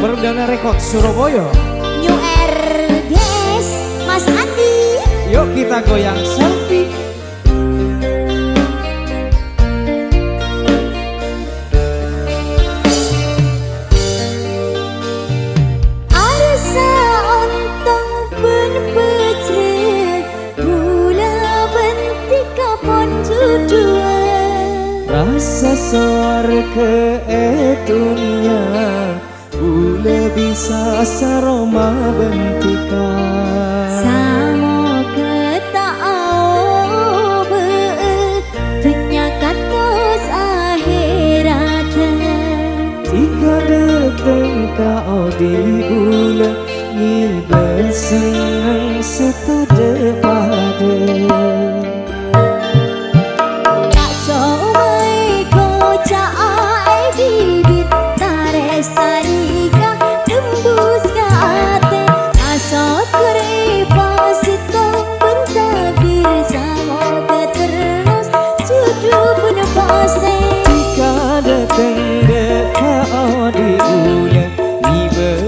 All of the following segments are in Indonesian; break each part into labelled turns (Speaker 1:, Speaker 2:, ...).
Speaker 1: Perdana Rekod Surabaya.
Speaker 2: New RGS Mas Andi.
Speaker 1: Yuk kita goyang selfie.
Speaker 2: Arsa ontong ben pecre gula bentik kapon judua.
Speaker 1: Rasa soar ke etunya Ule bisa saroma bentika
Speaker 2: Samo ketau beut Tunyakan tos akhiratan
Speaker 1: Tika deteng kau di bula Ngibe senang setade pada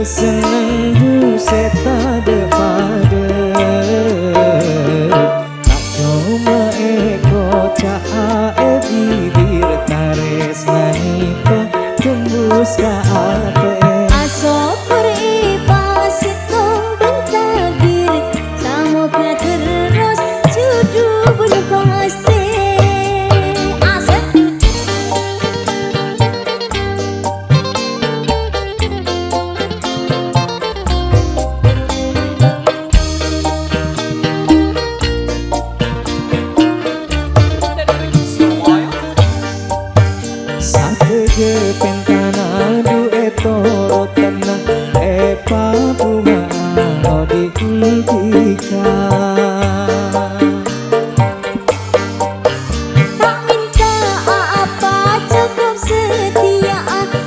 Speaker 1: senang du setade pada tak cuma eko cae bibir tares naika tembus ka ate
Speaker 2: asok beripas itong bentagir semoga terus jodoh berpasti.
Speaker 1: Pentana dueto tenang epa bunga odintika
Speaker 2: Tak minta apa cukup setia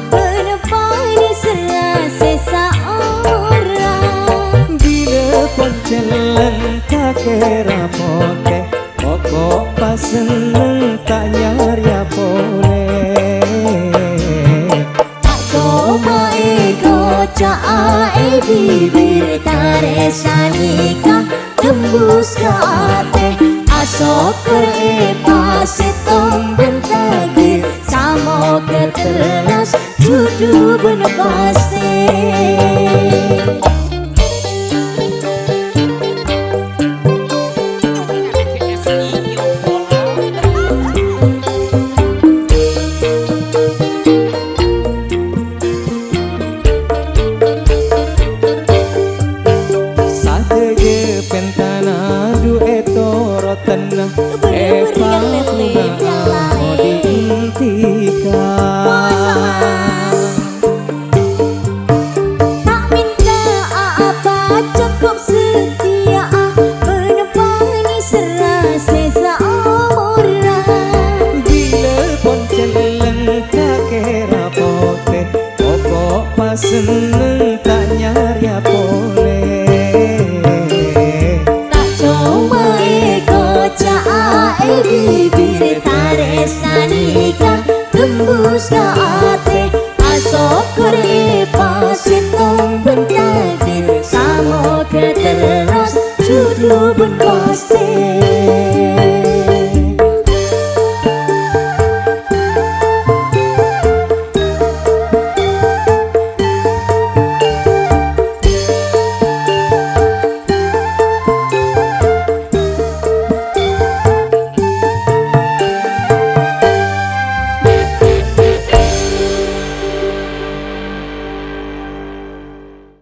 Speaker 2: penepani serasa seorang
Speaker 1: bila poncelan tak kira pote pokok pas seneng tak nyari boleh
Speaker 2: cae bibir taresan nikah tembus ke ate asok kerepas setong bentagir samo keterus jodoh bener pasti.
Speaker 1: Pentana dueto rotenang epa bunga odintika
Speaker 2: tak minta apa cukup setia penepani serasa seorang
Speaker 1: bila poncen tak kira pote pokok pas seneng tak nyari boleh
Speaker 2: bibir taresan nikah tembus ke ate asok kerepas setong bentagir samo keterus jodoh pun pasti.